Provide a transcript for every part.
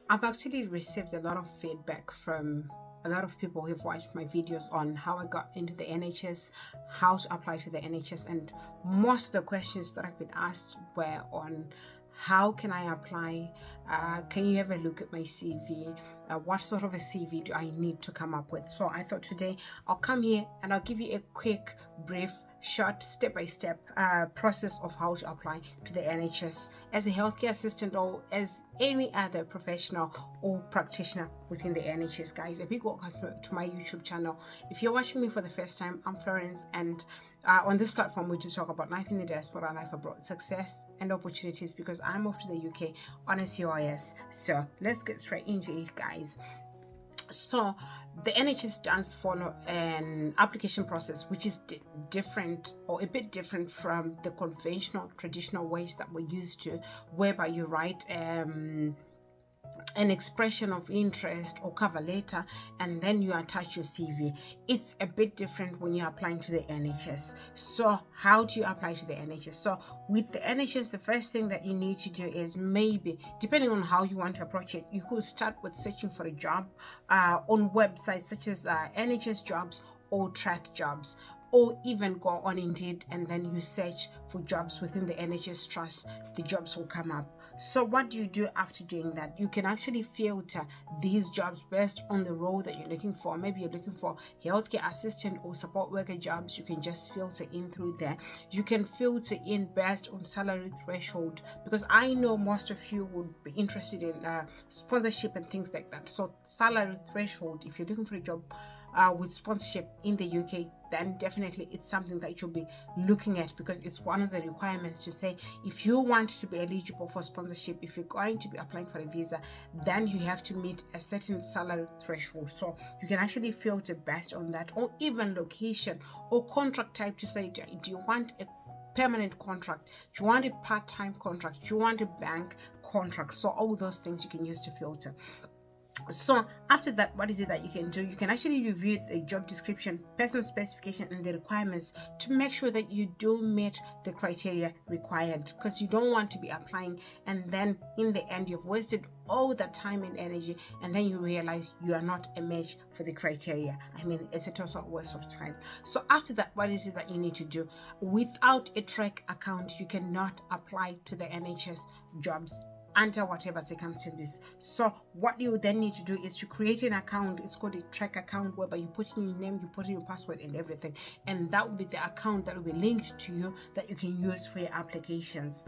I've actually received a lot of feedback from a lot of people who've watched my videos on how I got into the NHS, how to apply to the NHS, and most of the questions that I've been asked were on how can I apply? Can you have a look at my CV? What sort of a CV do I need to come up with? So I thought today I'll come here and I'll give you a quick, brief, short, step-by-step process of how to apply to the NHS as a healthcare assistant or as any other professional or practitioner within the NHS. Guys, a big welcome to my YouTube channel. If you're watching me for the first time, I'm Florence, and on this platform we do talk about life in the diaspora, life abroad, success and opportunities, because I moved to the UK on a COS. So let's get straight into it, guys. So the NHS does follow an application process which is different, or a bit different from the conventional traditional ways that we're used to, whereby you write an expression of interest or cover letter and then you attach your CV. It's a bit different when you're applying to the NHS. So how do you apply to the NHS? So with the NHS, the first thing that you need to do is, maybe depending on how you want to approach it, you could start with searching for a job on websites such as NHS jobs or TRAC jobs, or even go on Indeed and then you search for jobs within the NHS Trust. The jobs will come up. So what do you do after doing that? You can actually filter these jobs based on the role that you're looking for. Maybe you're looking for healthcare assistant or support worker jobs. You can just filter in through there. You can filter in based on salary threshold, because I know most of you would be interested in sponsorship and things like that. So salary threshold, if you're looking for a job with sponsorship in the UK, then definitely it's something that you'll be looking at, because it's one of the requirements to say if you want to be eligible for sponsorship, if you're going to be applying for a visa, then you have to meet a certain salary threshold. So you can actually filter based on that, or even location or contract type to say, do you want a permanent contract, do you want a part-time contract, do you want a bank contract? So all those things you can use to filter. So after that, what is it that you can do? You can actually review the job description, person specification, and the requirements to make sure that you do meet the criteria required, because you don't want to be applying and then in the end you've wasted all that time and energy and then you realize you are not a match for the criteria. I mean, it's a total waste of time. So after that, what is it that you need to do? Without a TRAC account, you cannot apply to the NHS jobs under whatever circumstances. So what you then need to do is to create an account. It's called a TRAC account, whereby you put in your name, you put in your password and everything, and that will be the account that will be linked to you that you can use for your applications.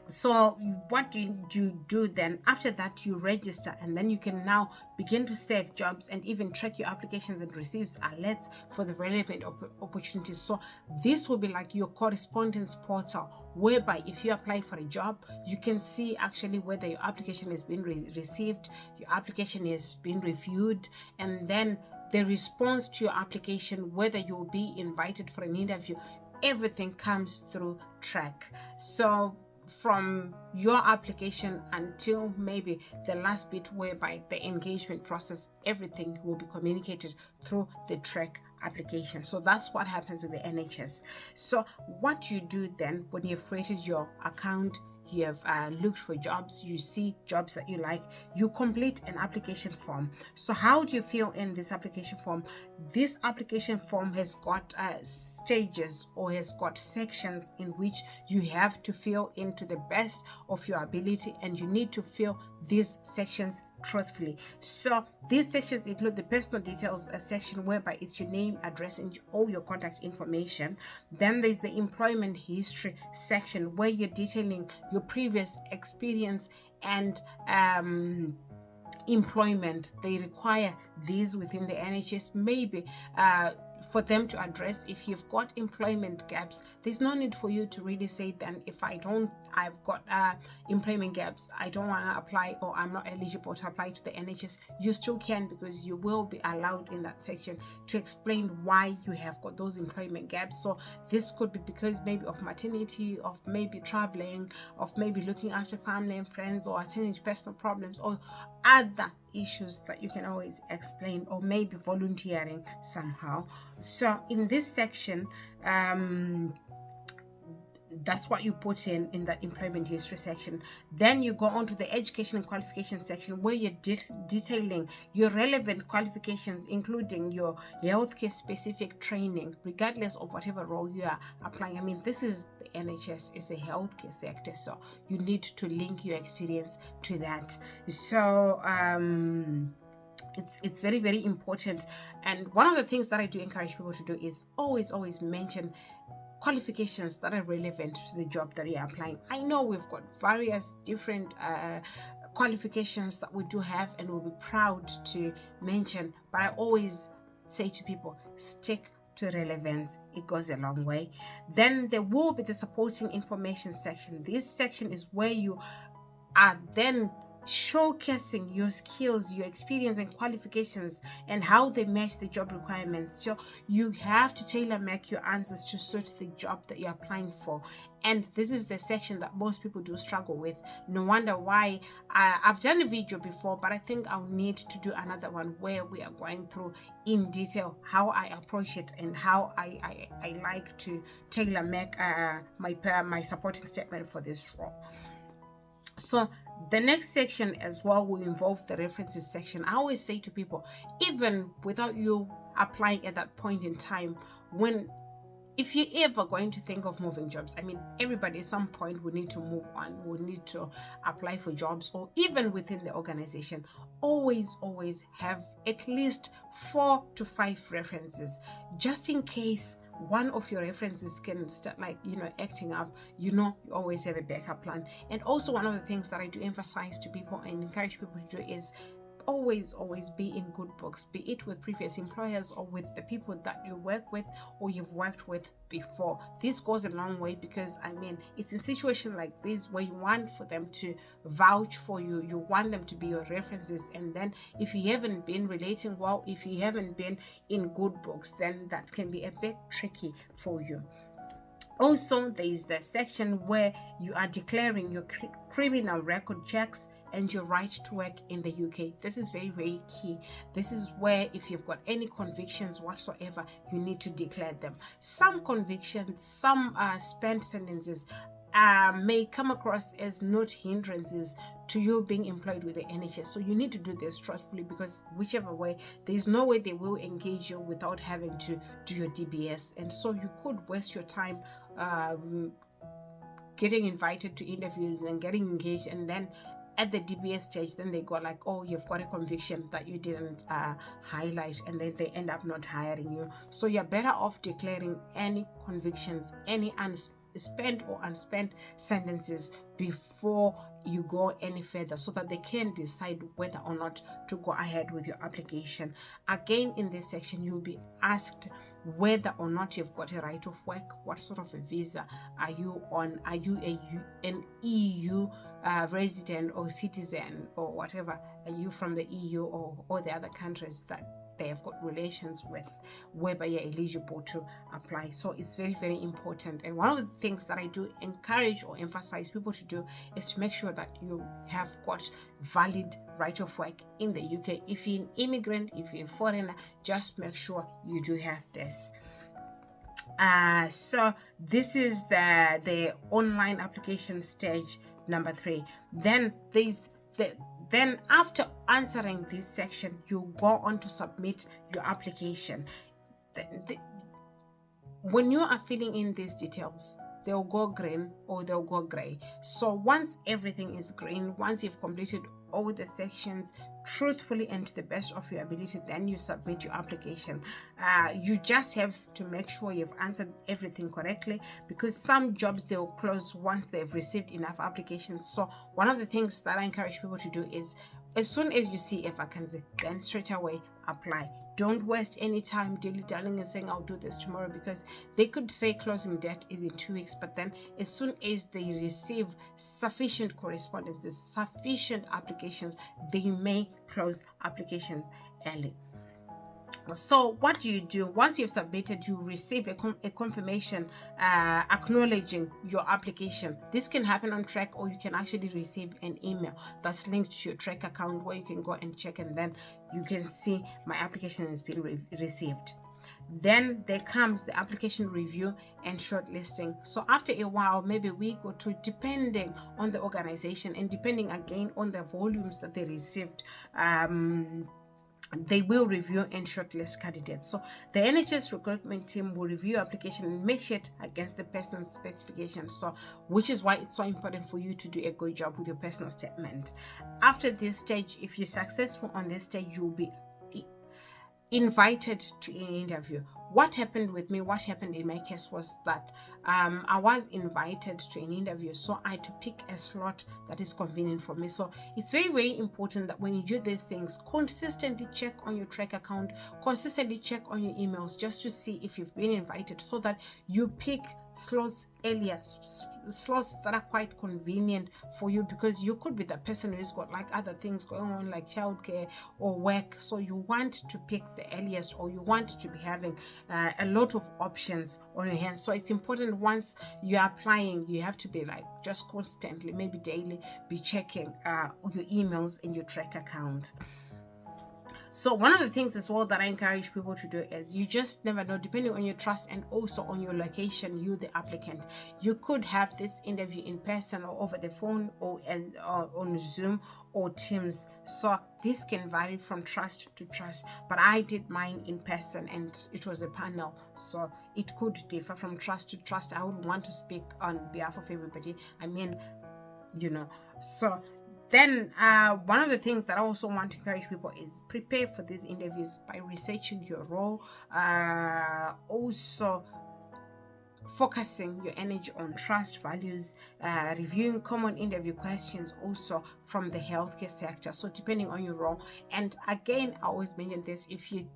So what do you do then? After that, you register, and then you can now begin to save jobs and even track your applications and receive alerts for the relevant opportunities. So this will be like your correspondence portal, whereby if you apply for a job, you can see actually whether your application has been received, your application has been reviewed, and then the response to your application, whether you will be invited for an interview. Everything comes through TRAC. So from your application until maybe the last bit, whereby the engagement process, everything will be communicated through the TRAC application. So that's what happens with the NHS. So what you do then, when you've created your account, you have looked for jobs, you see jobs that you like, you complete an application form. So how do you fill in this application form? This application form has got stages, or has got sections in which you have to fill in to the best of your ability, and you need to fill these sections truthfully. So these sections include the personal details section, whereby it's your name, address, and all your contact information. Then there's the employment history section, where you're detailing your previous experience and employment. They require these within the NHS, maybe for them to address. If you've got employment gaps, there's no need for you to really say, then if I've got employment gaps, I don't want to apply, or I'm not eligible to apply to the NHS. You still can, because you will be allowed in that section to explain why you have got those employment gaps. So this could be because maybe of maternity, of maybe traveling, of maybe looking after family and friends, or attending to personal problems, or other issues that you can always explain, or maybe volunteering somehow. So in this section, That's what you put in that employment history section. Then you go on to the education and qualification section, where you're detailing your relevant qualifications, including your healthcare specific training, regardless of whatever role you are applying. I mean, this is the NHS, is a healthcare sector, so you need to link your experience to that. So it's very, very important. And one of the things that I do encourage people to do is always mention qualifications that are relevant to the job that you're applying. I know we've got various different qualifications that we do have and we'll be proud to mention, but I always say to people, stick to relevance. It goes a long way. Then there will be the supporting information section. This section is where you are then showcasing your skills, your experience and qualifications, and how they match the job requirements. So you have to tailor make your answers to suit the job that you're applying for. And this is the section that most people do struggle with. No wonder why. I've done a video before, but I think I'll need to do another one where we are going through in detail how I approach it and how I like to tailor make my supporting statement for this role. So the next section as well will involve the references section. I always say to people, even without you applying at that point in time, if you're ever going to think of moving jobs, I mean, everybody at some point will need to move on, will need to apply for jobs, or even within the organization, always have at least 4 to 5 references, just in case one of your references can start acting up. You always have a backup plan. And also, one of the things that I do emphasize to people and encourage people to do is always be in good books, be it with previous employers or with the people that you work with or you've worked with before. This goes a long way, because I mean, it's a situation like this where you want for them to vouch for you, you want them to be your references, and then if you haven't been relating well, if you haven't been in good books, then that can be a bit tricky for you. Also, there is the section where you are declaring your criminal record checks and your right to work in the UK. This is very, very key. This is where if you've got any convictions whatsoever, you need to declare them. Some convictions, some spent sentences may come across as not hindrances to you being employed with the NHS. So you need to do this trustfully, because whichever way, there's no way they will engage you without having to do your DBS. And so you could waste your time getting invited to interviews and getting engaged, and then at the DBS stage, then they go like, oh, you've got a conviction that you didn't highlight, and then they end up not hiring you. So you're better off declaring any convictions, any spent or unspent sentences before you go any further, so that they can decide whether or not to go ahead with your application. Again, in this section, you'll be asked whether or not you've got a right of work, what sort of a visa are you on, are you an EU resident or citizen or whatever, are you from the EU or the other countries that they have got relations with, whereby you're eligible to apply. So it's very, very important. And one of the things that I do encourage or emphasize people to do is to make sure that you have got valid right of work in the UK. If you're an immigrant, if you're a foreigner, just make sure you do have this. So this is the online application stage number 3. Then there's Then after answering this section, you go on to submit your application. When you are filling in these details, they'll go green or they'll go gray. So once everything is green, once you've completed all the sections truthfully and to the best of your ability, then you submit your application. You just have to make sure you've answered everything correctly, because some jobs, they will close once they've received enough applications. So one of the things that I encourage people to do is, as soon as you see a vacancy, then straight away apply. Don't waste any time dilly-dallying and saying I'll do this tomorrow, because they could say closing date is in 2 weeks, but then as soon as they receive sufficient correspondences, sufficient applications, they may close applications early. So what do? Once you've submitted, you receive a confirmation acknowledging your application. This can happen on TRAC, or you can actually receive an email that's linked to your TRAC account, where you can go and check, and then you can see my application has been received. Then there comes the application review and shortlisting. So after a while, maybe a week or two, depending on the organization and depending again on the volumes that they received, they will review and shortlist candidates. So the NHS recruitment team will review your application and match it against the person's specifications. So which is why it's so important for you to do a good job with your personal statement. After this stage, if you're successful on this stage, you'll be invited to an interview. What happened with me, what happened in my case was that I was invited to an interview, so I had to pick a slot that is convenient for me. So it's very, very important that when you do these things, consistently check on your TRAC account, consistently check on your emails just to see if you've been invited, so that you pick slots earlier, slots that are quite convenient for you, because you could be the person who's got like other things going on like childcare or work. So you want to pick the earliest, or you want to be having a lot of options on your hands. So it's important, once you're applying, you have to be like just constantly, maybe daily, be checking your emails and your TRAC account. So one of the things as well that I encourage people to do is, you just never know, depending on your trust and also on your location, you the applicant, you could have this interview in person or over the phone or on Zoom or Teams. So this can vary from trust to trust, but I did mine in person and it was a panel, so it could differ from trust to trust. I wouldn't want to speak on behalf of everybody, I mean, so then one of the things that I also want to encourage people is prepare for these interviews by researching your role, also focusing your energy on trust, values, reviewing common interview questions also from the healthcare sector. So depending on your role, and again, I always mention this, if you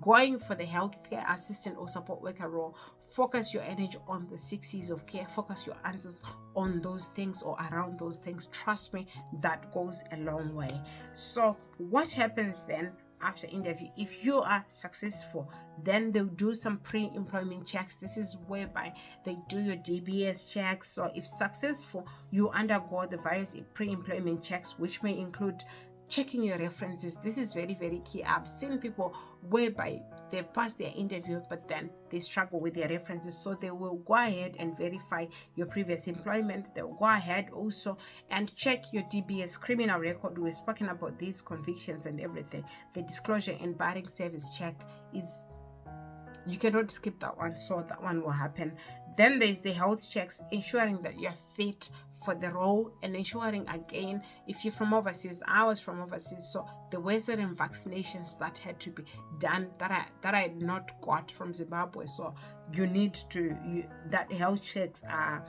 going for the healthcare assistant or support worker role, focus your energy on the 6 C's of care, focus your answers on those things or around those things. Trust me, that goes a long way. So what happens then after interview? If you are successful, then they'll do some pre-employment checks. This is whereby they do your DBS checks. So if successful, you undergo the various pre-employment checks, which may include checking your references. This is very, very key. I've seen people whereby they've passed their interview, but then they struggle with their references. So they will go ahead and verify your previous employment. They'll go ahead also and check your DBS criminal record. We've spoken about these convictions and everything. The disclosure and barring service check is, you cannot skip that one, so that one will happen. Then there's the health checks, ensuring that you're fit for the role, and ensuring again, if you're from overseas, I was from overseas, so there were certain vaccinations that had to be done that I had not got from Zimbabwe. So you need to, that health checks are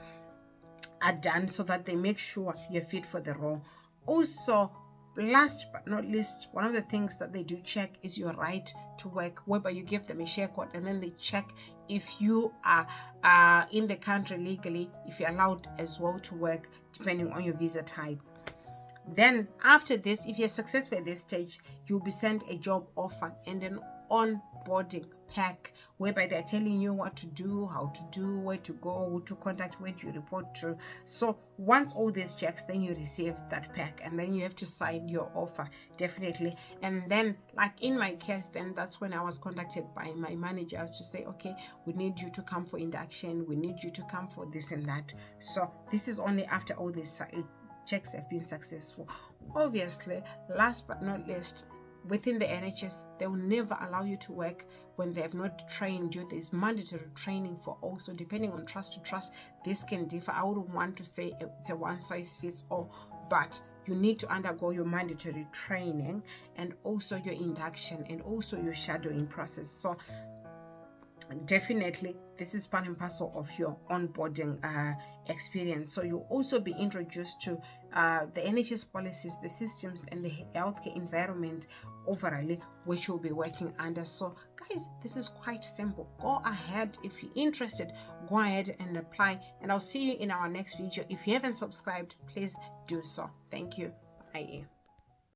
done so that they make sure you're fit for the role. Also, last but not least, one of the things that they do check is your right to work, whereby you give them a share code and then they check if you are in the country legally, if you're allowed as well to work, depending on your visa type. Then after this, if you're successful at this stage, you'll be sent a job offer and an onboarding pack, whereby they're telling you what to do, how to do, where to go, who to contact, where to report to. So once all these checks, then you receive that pack and then you have to sign your offer, definitely. And then, like in my case, then that's when I was contacted by my managers to say, okay, we need you to come for induction, we need you to come for this and that. So this is only after all these checks have been successful. Obviously, last but not least, within the NHS, they will never allow you to work when they have not trained you. There's mandatory training for also, depending on trust to trust, this can differ. I wouldn't want to say it's a one size fits all, but you need to undergo your mandatory training and also your induction and also your shadowing process. So definitely this is part and parcel of your onboarding experience. So you'll also be introduced to the NHS policies, the systems, and the healthcare environment overall, which you'll be working under. So guys, this is quite simple. Go ahead, if you're interested, go ahead and apply, and I'll see you in our next video. If you haven't subscribed, please do so. Thank you. Bye.